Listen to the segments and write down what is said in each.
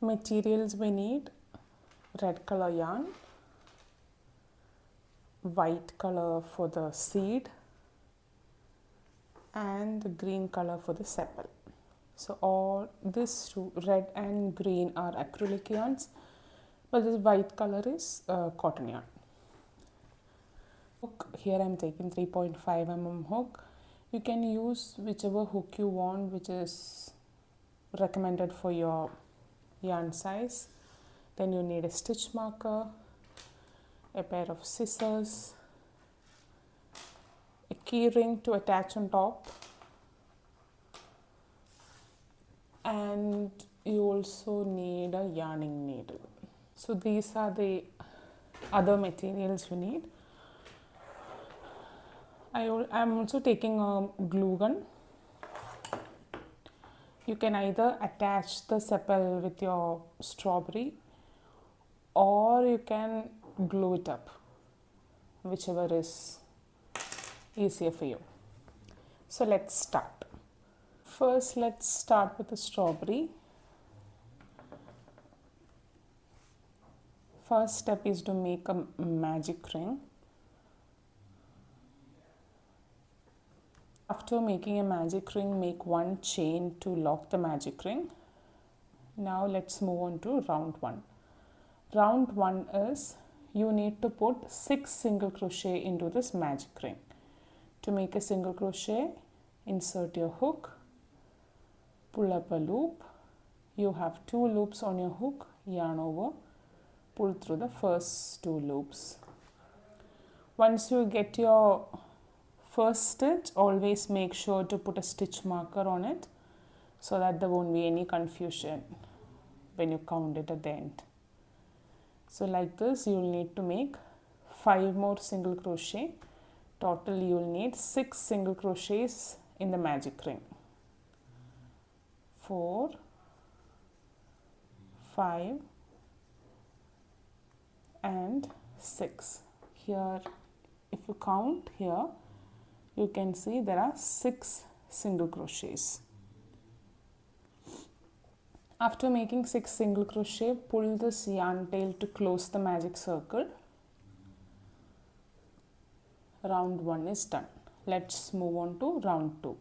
Materials we need: red color yarn, white color for the seed, and the green color for the sepal. So all this two, red and green, are acrylic yarns, but this white color is cotton yarn. Hook, here I am taking 3.5 mm hook. You can use whichever hook you want, which is recommended for your yarn size. Then you need a stitch marker, a pair of scissors, a key ring to attach on top, and you also need a yarning needle. So these are the other materials you need. I am also taking a glue gun. You can either attach the sepal with your strawberry, or you can glue it up, whichever is easier for you. So let's start. First, let's start with the strawberry. First step is to make a magic ring. After making a magic ring, make one chain to lock the magic ring. Now let's move on to round 1. Round 1 is you need to put 6 single crochet into this magic ring. To make a single crochet, insert your hook, pull up a loop. You have 2 loops on your hook, yarn over, pull through the first 2 loops. Once you get your first stitch, always make sure to put a stitch marker on it so that there won't be any confusion when you count it at the end. So like this, you will need to make 5 more single crochet. Total you will need 6 single crochets in the magic ring. 4, 5 and 6. Here, if you count here, you can see there are 6 single crochets. After making 6 single crochet, pull this yarn tail to close the magic circle. Round 1 is done. Let's move on to round 2.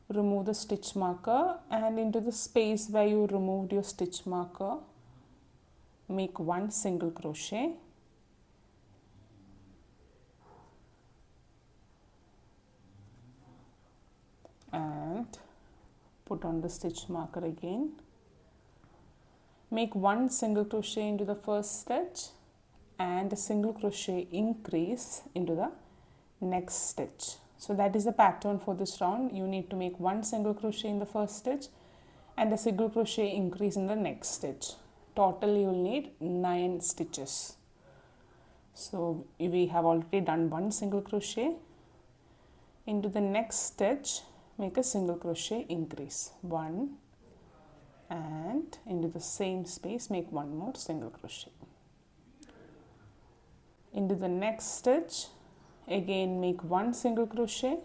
Remove the stitch marker, and into the space where you removed your stitch marker, make 1 single crochet. And put on the stitch marker again. Make 1 single crochet into the first stitch and a single crochet increase into the next stitch. So that is the pattern for this round. You need to make 1 single crochet in the first stitch and a single crochet increase in the next stitch. Total you will need 9 stitches. So we have already done 1 single crochet. Into the next stitch, make a single crochet increase, 1, and into the same space make 1 more single crochet. Into the next stitch, again make 1 single crochet.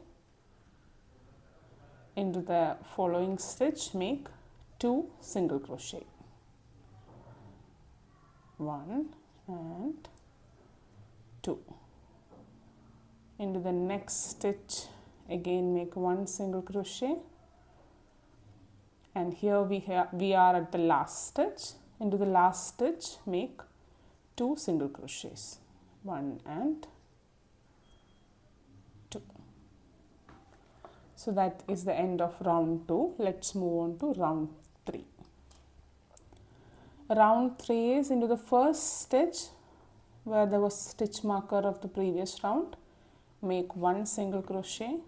Into the following stitch, make 2 single crochet, 1 and 2. Into the next stitch, again make 1 single crochet, and here we are at the last stitch. Into the last stitch, make 2 single crochets, 1 and 2. So that is the end of round 2. Let's move on to round 3. Round 3 is into the first stitch where there was stitch marker of the previous round, make 1 single crochet.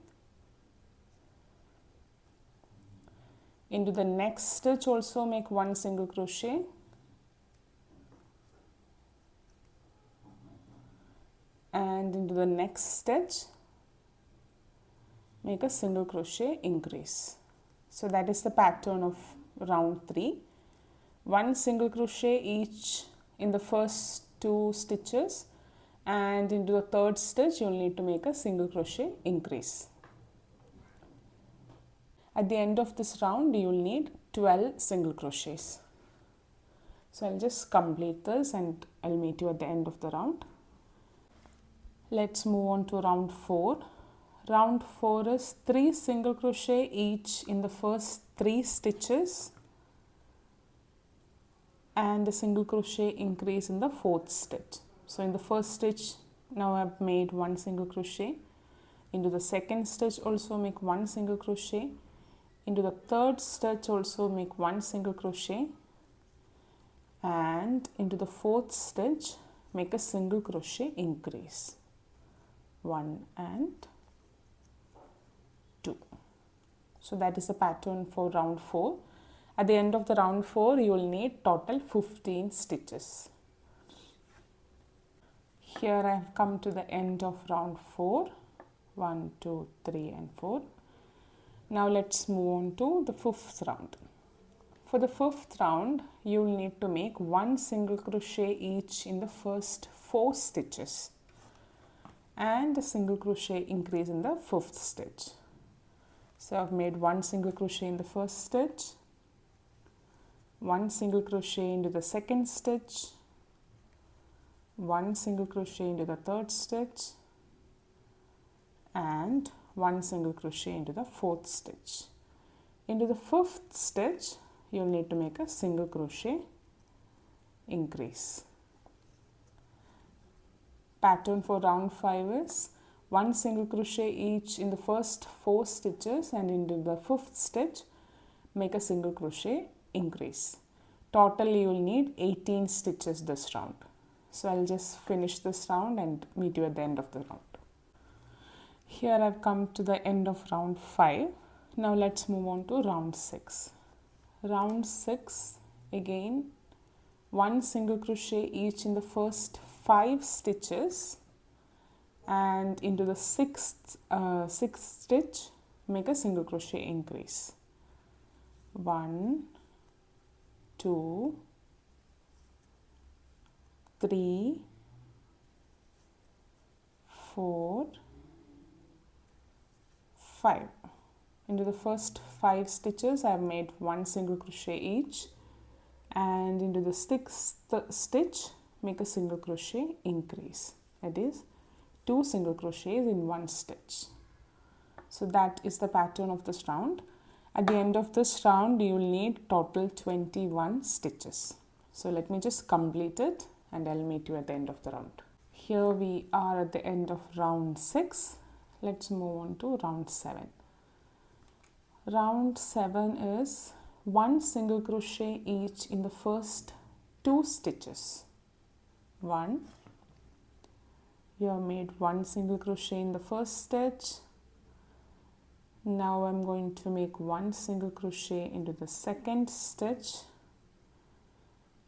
Into the next stitch also make 1 single crochet. And into the next stitch, make a single crochet increase. So that is the pattern of round 3. 1 single crochet each in the first 2 stitches, and into the third stitch you will need to make a single crochet increase. At the end of this round, you will need 12 single crochets. So I'll just complete this and I'll meet you at the end of the round. Let's move on to round 4. Round 4 is 3 single crochet each in the first 3 stitches and a single crochet increase in the 4th stitch. So in the first stitch, now I've made 1 single crochet. Into the second stitch also make 1 single crochet. Into the third stitch also make 1 single crochet, and into the 4th stitch make a single crochet increase, 1 and 2. So that is the pattern for round 4. At the end of the round 4, you will need total 15 stitches. Here I have come to the end of round 4. 1, 2, 3 and 4. Now let's move on to the 5th round. For the 5th round, you will need to make 1 single crochet each in the first 4 stitches and a single crochet increase in the 5th stitch. So I've made 1 single crochet in the first stitch, 1 single crochet into the second stitch, 1 single crochet into the third stitch, and 1 single crochet into the 4th stitch. Into the 5th stitch, you'll need to make a single crochet increase. Pattern for round 5 is 1 single crochet each in the first 4 stitches, and into the 5th stitch make a single crochet increase. Total you will need 18 stitches this round. So I'll just finish this round and meet you at the end of the round. Here I've come to the end of round 5. Now let's move on to round 6. Round 6, again 1 single crochet each in the first 5 stitches, and into the 6th stitch make a single crochet increase. 1, 2, 3, 4, 5. Into the first 5 stitches I have made 1 single crochet each, and into the 6th stitch make a single crochet increase, that is 2 single crochets in 1 stitch. So that is the pattern of this round. At the end of this round you will need total 21 stitches. So let me just complete it and I'll meet you at the end of the round. Here we are at the end of round 6. Let's move on to round 7. Round 7 is 1 single crochet each in the first 2 stitches. 1. You have made 1 single crochet in the first stitch. Now I'm going to make 1 single crochet into the second stitch,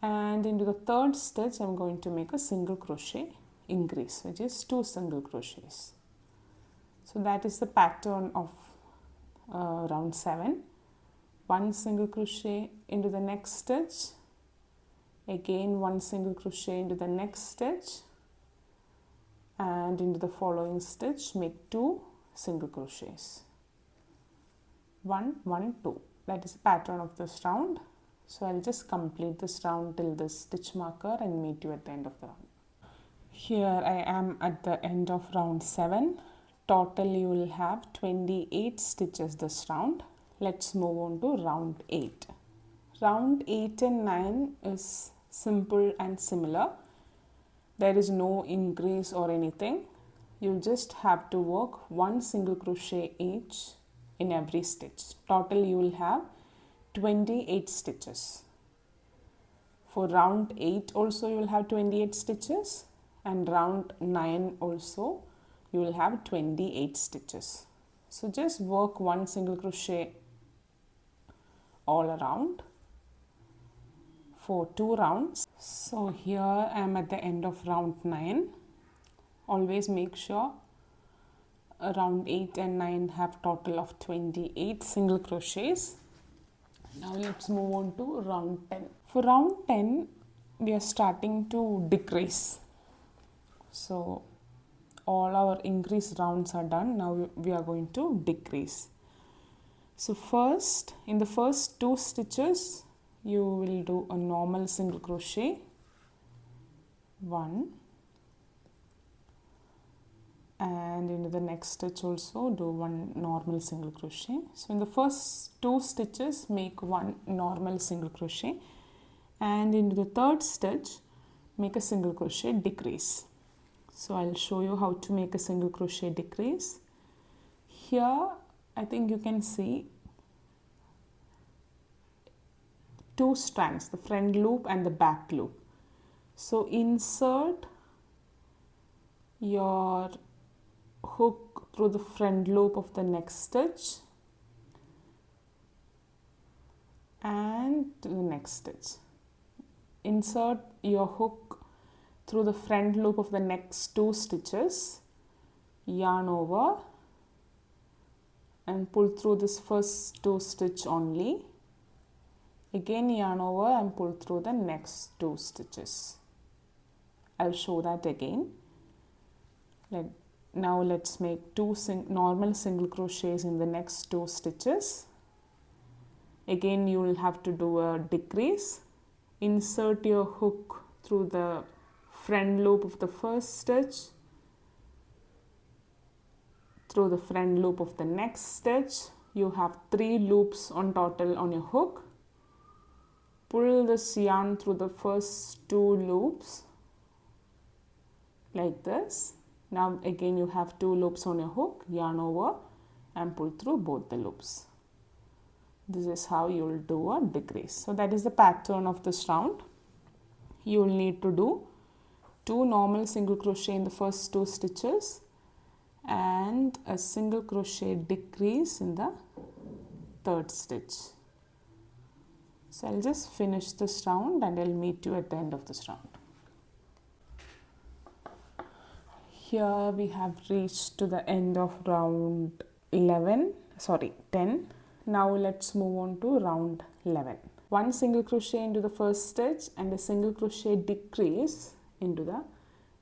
and into the third stitch I'm going to make a single crochet increase, which is 2 single crochets. So that is the pattern of round 7. 1 single crochet into the next stitch, again 1 single crochet into the next stitch, and into the following stitch make 2 single crochets. 1, 1, 2. That is the pattern of this round. So I'll just complete this round till this stitch marker and meet you at the end of the round. Here I am at the end of round 7. Total you will have 28 stitches this round. Let's move on to round 8. Round 8 and 9 is simple and similar. There is no increase or anything. You just have to work 1 single crochet each in every stitch. Total you will have 28 stitches. For round 8 also you will have 28 stitches, and round 9 also you will have 28 stitches. So just work 1 single crochet all around for 2 rounds. So here I am at the end of round 9. Always make sure round 8 and 9 have total of 28 single crochets. Now let's move on to round 10. For round 10 we are starting to decrease. So all our increase rounds are done. Now we are going to decrease. So first, in the first 2 stitches you will do a normal single crochet, 1, and into the next stitch also do 1 normal single crochet. So in the first 2 stitches make 1 normal single crochet, and into the third stitch make a single crochet decrease. So I'll show you how to make a single crochet decrease. Here I think you can see 2 strands, the front loop and the back loop. So insert your hook through the front loop of the next stitch and to the next stitch. Insert your hook through the front loop of the next 2 stitches, yarn over and pull through this first 2 stitch only. Again yarn over and pull through the next 2 stitches. I'll show that again. Now let's make 2 normal single crochets in the next 2 stitches. Again you will have to do a decrease. Insert your hook through the front loop of the first stitch, through the front loop of the next stitch. You have 3 loops on total on your hook. Pull this yarn through the first 2 loops like this. Now again you have 2 loops on your hook, yarn over and pull through both the loops. This is how you will do a decrease. So that is the pattern of this round. You will need to do 2 normal single crochet in the first 2 stitches and a single crochet decrease in the third stitch. So I'll just finish this round and I'll meet you at the end of this round. Here we have reached to the end of round 10. Now let's move on to round 11. 1 single crochet into the first stitch and a single crochet decrease into the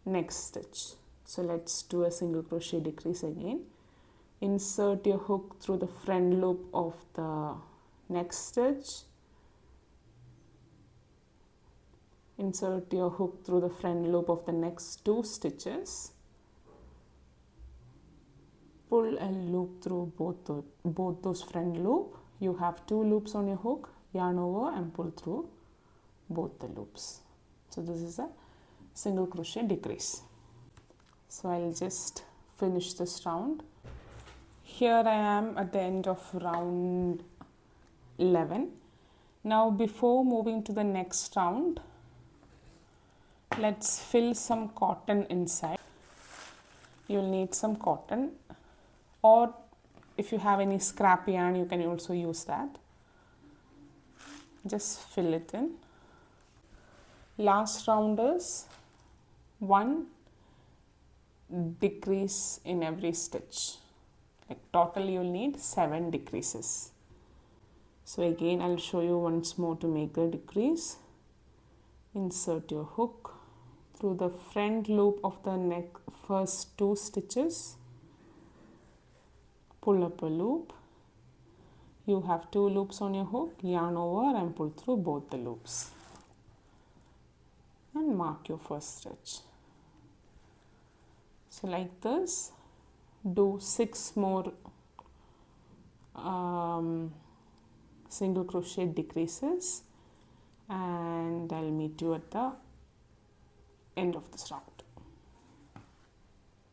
next stitch. So let's do a single crochet decrease again. Insert your hook through the front loop of the next stitch. Insert your hook through the front loop of the next 2 stitches. Pull a loop through both those front loop. You have 2 loops on your hook, yarn over and pull through both the loops. So this is a single crochet decrease. So I'll just finish this round. Here I am at the end of round 11. Now before moving to the next round, let's fill some cotton inside. You'll need some cotton, or if you have any scrap yarn you can also use that. Just fill it in. Last round is 1 decrease in every stitch. Like total you'll need 7 decreases. So again I'll show you once more to make a decrease. Insert your hook through the front loop of the first 2 stitches. Pull up a loop. You have 2 loops on your hook, yarn over and pull through both the loops. And mark your first stitch. So like this, do 6 more single crochet decreases and I'll meet you at the end of this round.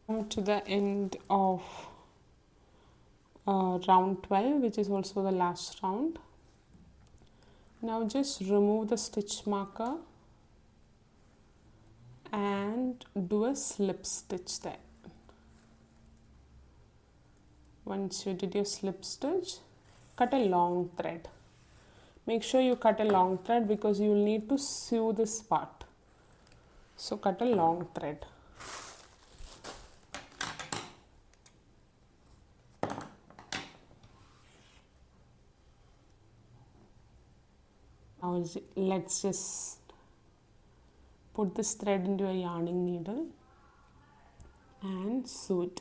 Come to the end of round 12, which is also the last round. Now just remove the stitch marker and do a slip stitch there. Once you did your slip stitch, cut a long thread. Make sure you cut a long thread because you will need to sew this part. So cut a long thread. Now let's just put this thread into a yarning needle and sew it.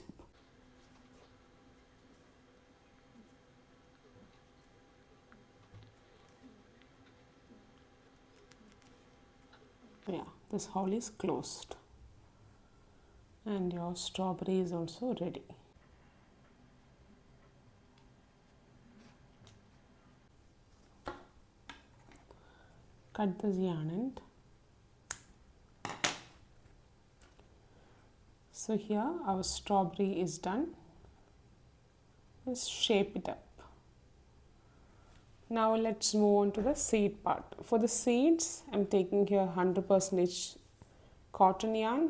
Yeah, this hole is closed and your strawberry is also ready. Cut this yarn end. So here our strawberry is done. Just shape it up. Now let's move on to the seed part. For the seeds, I'm taking here 100% cotton yarn.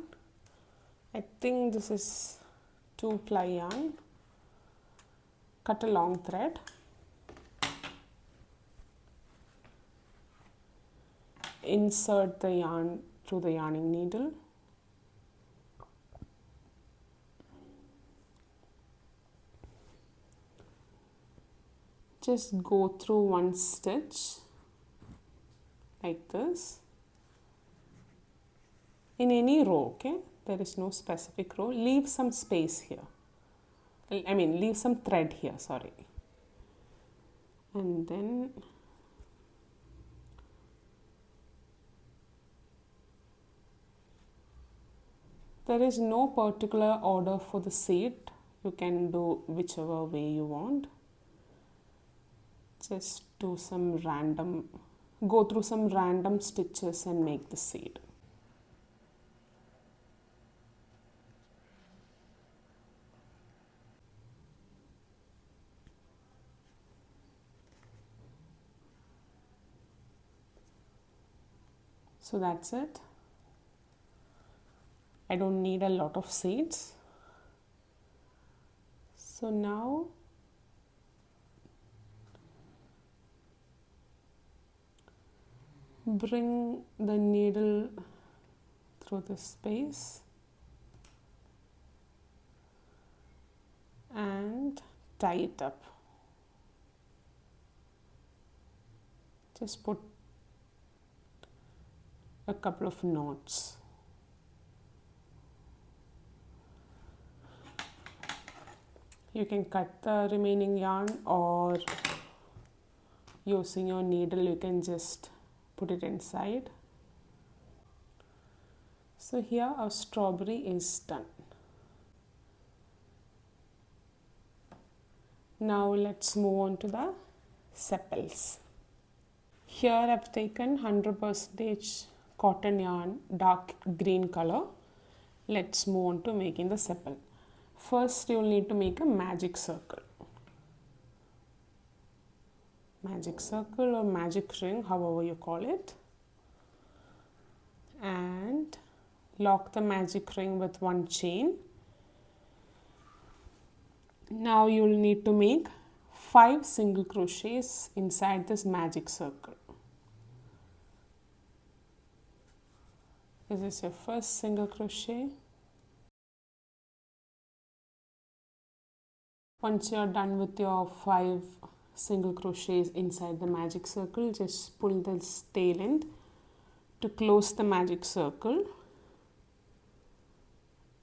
I think this is 2-ply yarn. Cut a long thread. Insert the yarn through the yarning needle. Just go through one stitch like this in any row, okay? There is no specific row. Leave some space here. I mean, leave some thread here, sorry. And then there is no particular order for the seed. You can do whichever way you want. Just do some random, go through some random stitches and make the seed. So that's it. I don't need a lot of seeds. So now bring the needle through the space and tie it up. Just put a couple of knots. You can cut the remaining yarn, or using your needle you can just put it inside. So here our strawberry is done. Now let's move on to the sepals. Here I've taken 100% cotton yarn, dark green color. Let's move on to making the sepal. First you'll need to make a magic circle. Magic circle or magic ring, however you call it. And lock the magic ring with one chain. Now you'll need to make 5 single crochets inside this magic circle. This is your first single crochet. Once you're done with your 5 single crochets inside the magic circle, just pull this tail end to close the magic circle.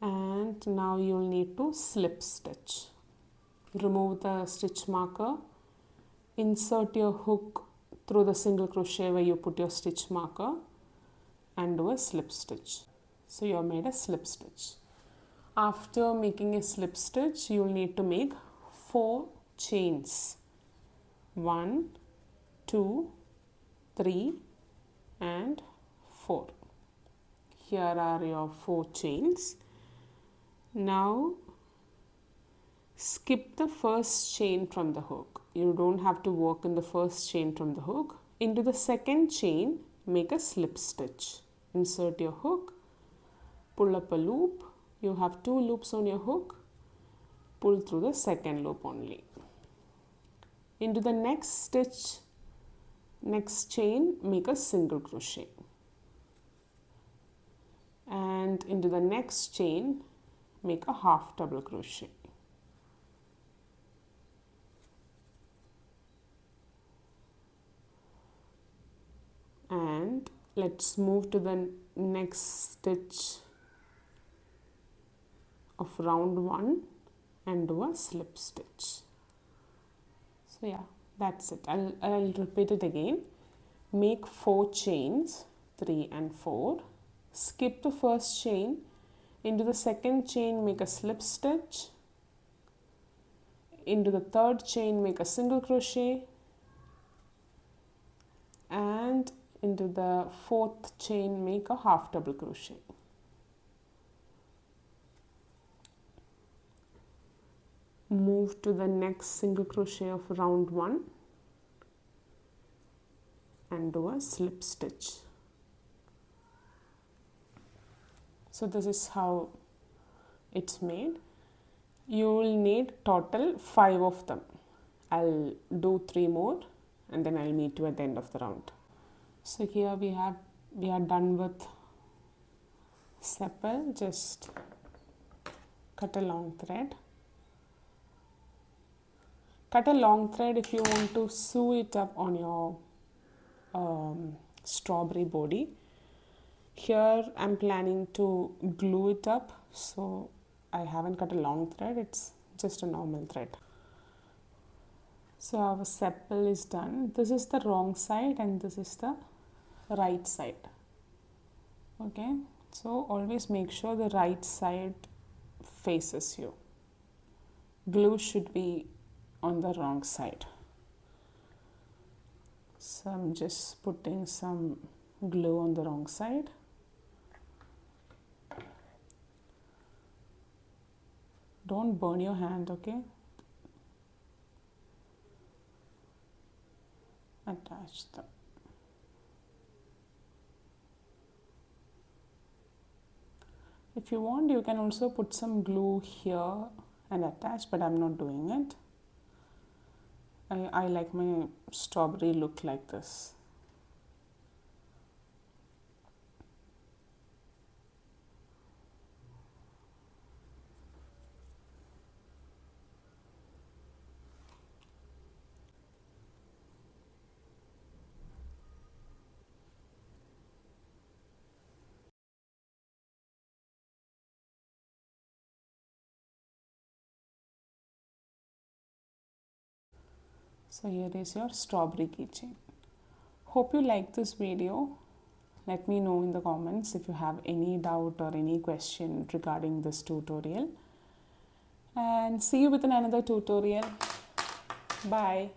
And now you'll need to slip stitch. Remove the stitch marker, insert your hook through the single crochet where you put your stitch marker, and do a slip stitch. So you have made a slip stitch. After making a slip stitch, you will need to make 4 chains. 1, 2, 3 and 4. Here are your 4 chains. Now skip the first chain from the hook. You don't have to work in the first chain from the hook. Into the second chain, make a slip stitch. Insert your hook, pull up a loop. You have 2 loops on your hook. Pull through the second loop only. Into the next stitch, next chain, make a single crochet. And into the next chain, make a half double crochet. And let's move to the next stitch of round 1 and do a slip stitch. So yeah, that's it. I'll repeat it again. Make 4 chains, 3 and 4. Skip the first chain. Into the second chain, make a slip stitch. Into the third chain, make a single crochet. And into the fourth chain, make a half double crochet. Move to the next single crochet of round 1 and do a slip stitch. So this is how it's made. You will need total 5 of them. I'll do 3 more and then I'll meet you at the end of the round. So here we are done with sepal. Just cut a long thread. Cut a long thread if you want to sew it up on your strawberry body. Here I'm planning to glue it up, so I haven't cut a long thread, it's just a normal thread. So our sepal is done. This is the wrong side and this is the right side. Okay, so always make sure the right side faces you. Glue should be on the wrong side. So I'm just putting some glue on the wrong side. Don't burn your hand, okay? Attach them. If you want, you can also put some glue here and attach, but I'm not doing it. I like my strawberry look like this. So here is your strawberry keychain. Hope you like this video. Let me know in the comments if you have any doubt or any question regarding this tutorial. And see you with another tutorial. Bye.